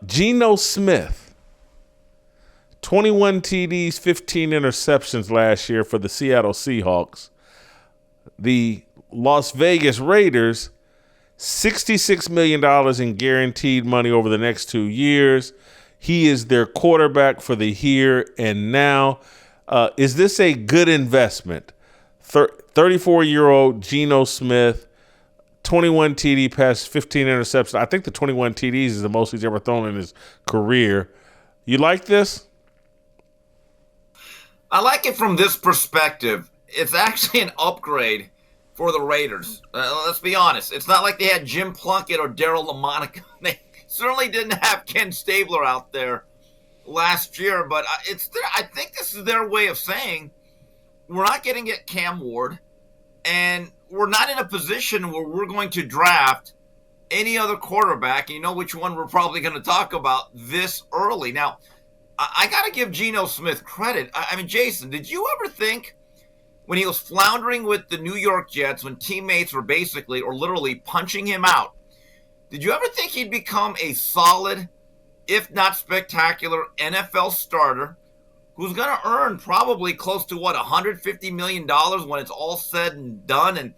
Geno Smith, 21 TDs, 15 interceptions last year for the Seattle Seahawks. The Las Vegas Raiders, $66 million in guaranteed money over the next 2 years. He is their quarterback for the here and now. Is this a good investment? 34-year-old Geno Smith, 21 TD pass, 15 interceptions. I think the 21 TDs is the most he's ever thrown in his career. You like this? I like it from this perspective. It's actually an upgrade for the Raiders. Let's be honest. It's not like they had Jim Plunkett or Daryl LaMonica. They certainly didn't have Ken Stabler out there last year, but I think this is their way of saying we're not getting at Cam Ward, and we're not in a position where we're going to draft any other quarterback. You know which one we're probably going to talk about this early. Now, I got to give Geno Smith credit. I mean, Jason, did you ever think when he was floundering with the New York Jets, when teammates were basically or literally punching him out, did you ever think he'd become a solid, if not spectacular, NFL starter who's going to earn probably close to, $150 million when it's all said and done? And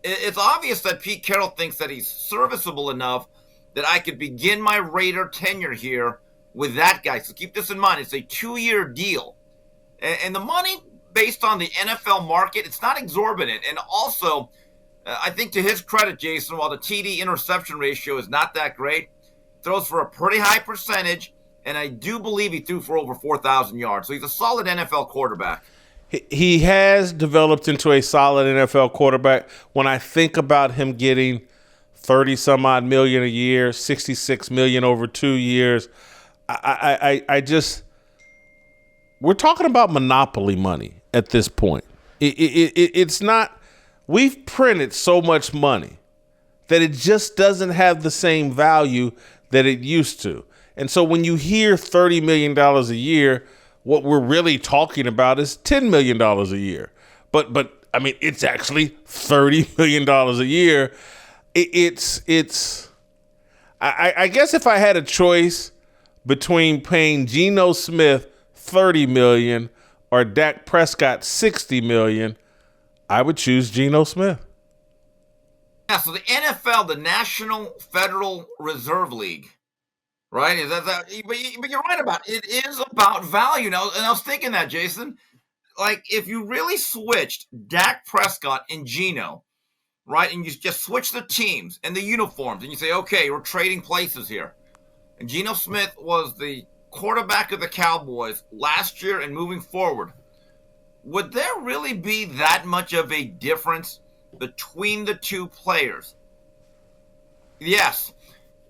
it's obvious that Pete Carroll thinks that he's serviceable enough that I could begin my Raider tenure here with that guy. So keep this in mind. It's a 2-year deal. And the money, based on the NFL market, it's not exorbitant. And also, I think to his credit, Jason, while the TD interception ratio is not that great, throws for a pretty high percentage, and I do believe he threw for over 4,000 yards. So he's a solid NFL quarterback. He has developed into a solid NFL quarterback. When I think about him getting 30-some-odd million a year, $66 million over 2 years, I just – we're talking about monopoly money at this point. It's not – we've printed so much money that it just doesn't have the same value that it used to. And so when you hear $30 million a year, what we're really talking about is $10 million a year. But I mean, it's actually $30 million a year. I guess if I had a choice between paying Geno Smith $30 million or Dak Prescott $60 million, I would choose Geno Smith. Yeah, so the NFL, the National Federal Reserve League, right? But you're right about it. It is about value now. And I was thinking that, Jason, like if you really switched Dak Prescott and Geno, right, and you just switch the teams and the uniforms, and you say, okay, we're trading places here. And Geno Smith was the quarterback of the Cowboys last year and moving forward. Would there really be that much of a difference between the two players? Yes.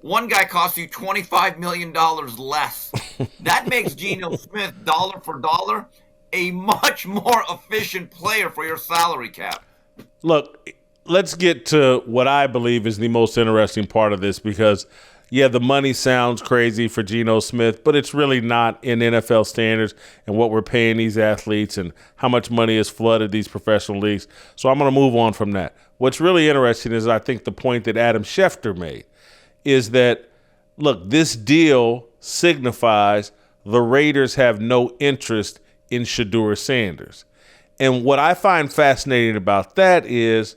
One guy costs you $25 million less. That makes Geno Smith, dollar for dollar, a much more efficient player for your salary cap. Look, let's get to what I believe is the most interesting part of this because, yeah, the money sounds crazy for Geno Smith, but it's really not in NFL standards and what we're paying these athletes and how much money has flooded these professional leagues. So I'm going to move on from that. What's really interesting is I think the point that Adam Schefter made is that, look, this deal signifies the Raiders have no interest in Shedeur Sanders. And what I find fascinating about that is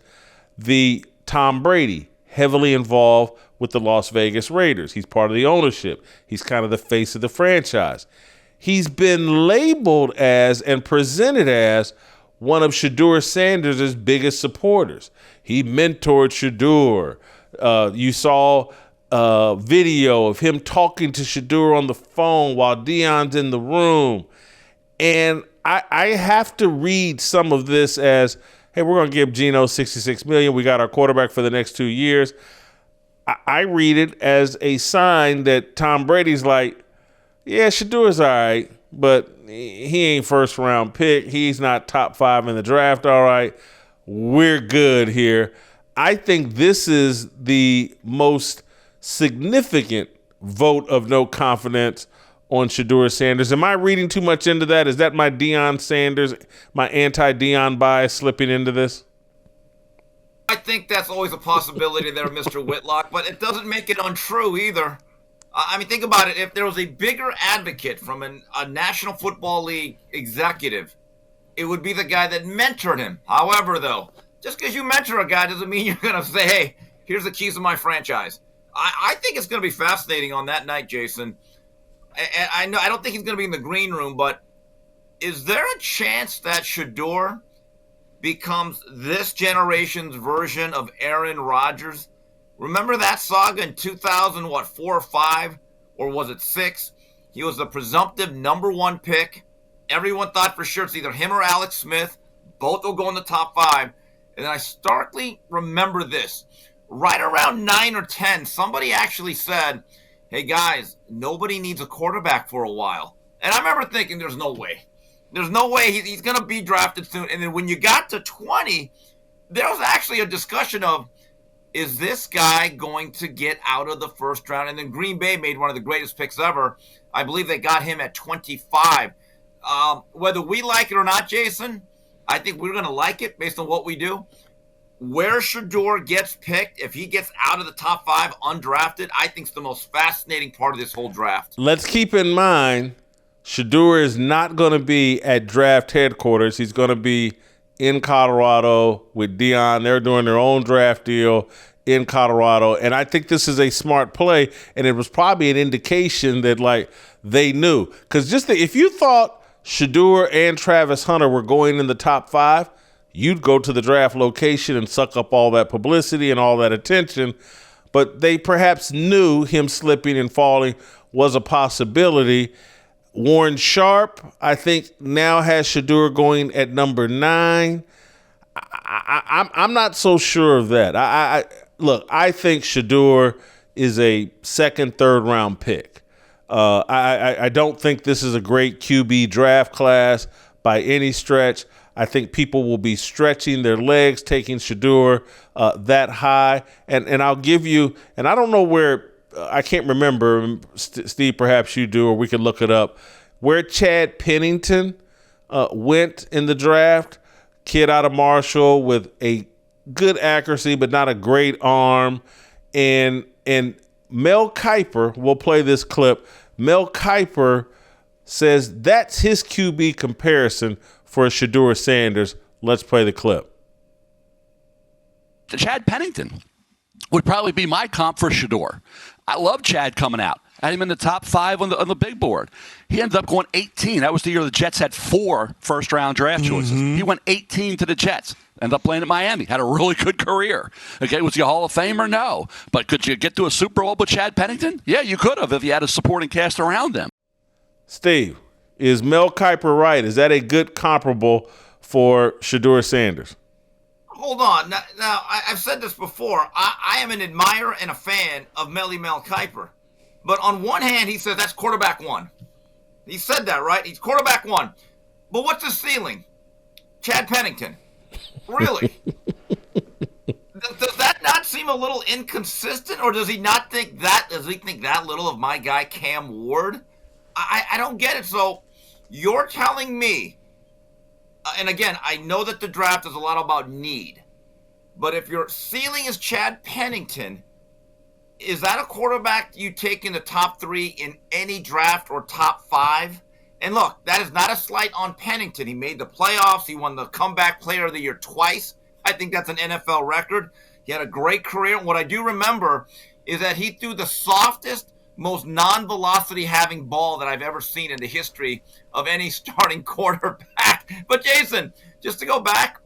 the Tom Brady heavily involved with the Las Vegas Raiders. He's part of the ownership. He's kind of the face of the franchise. He's been labeled as and presented as one of Shedeur Sanders' biggest supporters. He mentored Shedeur. You saw video of him talking to Shedeur on the phone while Deion's in the room. And I have to read some of this as, hey, we're going to give Geno $66 million. We got our quarterback for the next 2 years. I read it as a sign that Tom Brady's like, yeah, Shedeur's all right, but he ain't first round pick. He's not top 5 in the draft. All right, we're good here. I think this is the most significant vote of no confidence on Shedeur Sanders. Am I reading too much into that? Is that my Deion Sanders, my anti-Deion bias slipping into this? I think that's always a possibility there, Mr. Whitlock, but it doesn't make it untrue either. I mean, think about it. If there was a bigger advocate from a National Football League executive, it would be the guy that mentored him. However, though, just because you mentor a guy doesn't mean you're going to say, hey, here's the keys to my franchise. I think it's going to be fascinating on that night, Jason. And I don't think he's going to be in the green room, but is there a chance that Shedeur becomes this generation's version of Aaron Rodgers? Remember that saga in 2000, 4 or 5? Or was it 6? He was the presumptive number 1 pick. Everyone thought for sure it's either him or Alex Smith. Both will go in the top 5. And then I starkly remember this. Right around 9 or 10, somebody actually said, hey, guys, nobody needs a quarterback for a while. And I remember thinking, there's no way. There's no way he's going to be drafted soon. And then when you got to 20, there was actually a discussion of, is this guy going to get out of the first round? And then Green Bay made one of the greatest picks ever. I believe they got him at 25. Whether we like it or not, Jason, I think we're going to like it based on what we do. Where Shedeur gets picked, if he gets out of the top 5 undrafted, I think is the most fascinating part of this whole draft. Let's keep in mind, Shedeur is not going to be at draft headquarters. He's going to be in Colorado with Deion. They're doing their own draft deal in Colorado. And I think this is a smart play. And it was probably an indication that, like, they knew. Because if you thought Shedeur and Travis Hunter were going in the top 5, you'd go to the draft location and suck up all that publicity and all that attention. But they perhaps knew him slipping and falling was a possibility. Warren Sharp, I think, now has Shedeur going at number 9. I'm not so sure of that. Look, I think Shedeur is a second, third round pick. I don't think this is a great QB draft class by any stretch. I think people will be stretching their legs, taking Shedeur that high. And I'll give you, and I don't know where, I can't remember, Steve, perhaps you do, or we could look it up, where Chad Pennington went in the draft. Kid out of Marshall with a good accuracy, but not a great arm. And Mel Kiper, we'll play this clip. Mel Kiper says that's his QB comparison for Shedeur Sanders. Let's play the clip. Chad Pennington would probably be my comp for Shedeur. I love Chad coming out. I had him in the top 5 on the big board. He ended up going 18. That was the year the Jets had 4 first-round draft choices. He went 18 to the Jets. Ended up playing at Miami. Had a really good career. Okay, was he a Hall of Famer? No. But could you get to a Super Bowl with Chad Pennington? Yeah, you could have if you had a supporting cast around him. Steve, is Mel Kiper right? Is that a good comparable for Shedeur Sanders? Hold on. Now I've said this before. I am an admirer and a fan of Mel Kiper. But on one hand, he says that's quarterback 1. He said that, right? He's quarterback 1. But what's his ceiling? Chad Pennington. Really? Does that not seem a little inconsistent? Or does he not think that? Does he think that little of my guy Cam Ward? I don't get it. So you're telling me, and again, I know that the draft is a lot about need. But if your ceiling is Chad Pennington, is that a quarterback you take in the top 3 in any draft or top 5? And look, that is not a slight on Pennington. He made the playoffs. He won the comeback player of the year twice. I think that's an NFL record. He had a great career. And what I do remember is that he threw the softest, most non-velocity having ball that I've ever seen in the history of any starting quarterback. But Jason, just to go back,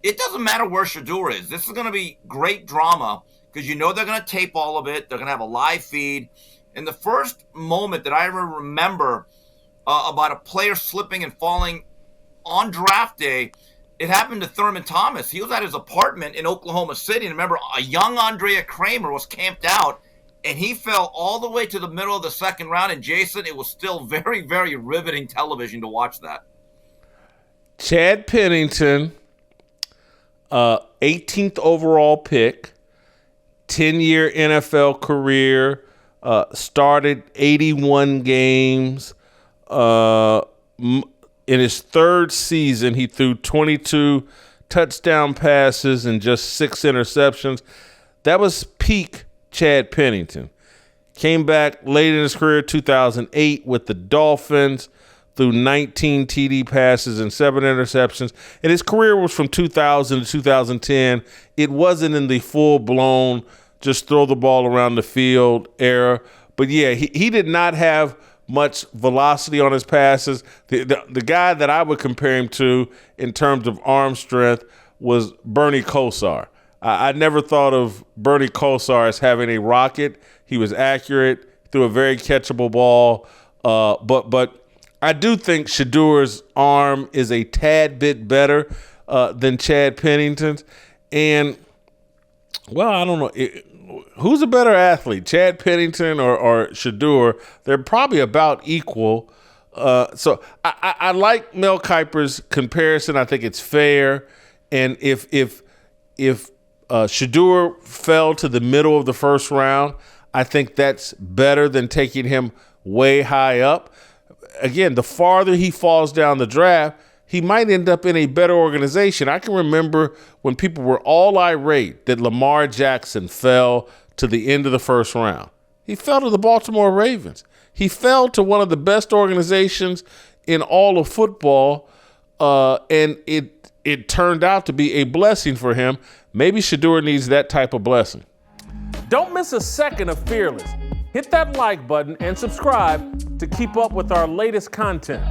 it doesn't matter where Shedeur is. This is going to be great drama because you know they're going to tape all of it. They're going to have a live feed. And the first moment that I ever remember about a player slipping and falling on draft day, it happened to Thurman Thomas. He was at his apartment in Oklahoma City. And remember, a young Andrea Kramer was camped out, and he fell all the way to the middle of the second round. And Jason, it was still very, very riveting television to watch that. Chad Pennington, 18th overall pick, 10-year NFL career, started 81 games. In his third season, he threw 22 touchdown passes and just 6 interceptions. That was peak Chad Pennington. Came back late in his career, 2008 with the Dolphins, threw 19 TD passes and 7 interceptions. And his career was from 2000 to 2010. It wasn't in the full-blown just throw the ball around the field era. But, yeah, he did not have much velocity on his passes. The guy that I would compare him to in terms of arm strength was Bernie Kosar. I never thought of Bernie Kosar as having a rocket. He was accurate, threw a very catchable ball. But I do think Shedeur's arm is a tad bit better than Chad Pennington's. And, well, I don't know. Who's a better athlete, Chad Pennington or Shedeur? They're probably about equal. So I like Mel Kiper's comparison. I think it's fair. And if Shedeur fell to the middle of the first round, I think that's better than taking him way high up. Again, the farther he falls down the draft, he might end up in a better organization. I can remember when people were all irate that Lamar Jackson fell to the end of the first round. He fell to the Baltimore Ravens. He fell to one of the best organizations in all of football, and it turned out to be a blessing for him. Maybe Shedeur needs that type of blessing. Don't miss a second of Fearless. Hit that like button and subscribe to keep up with our latest content.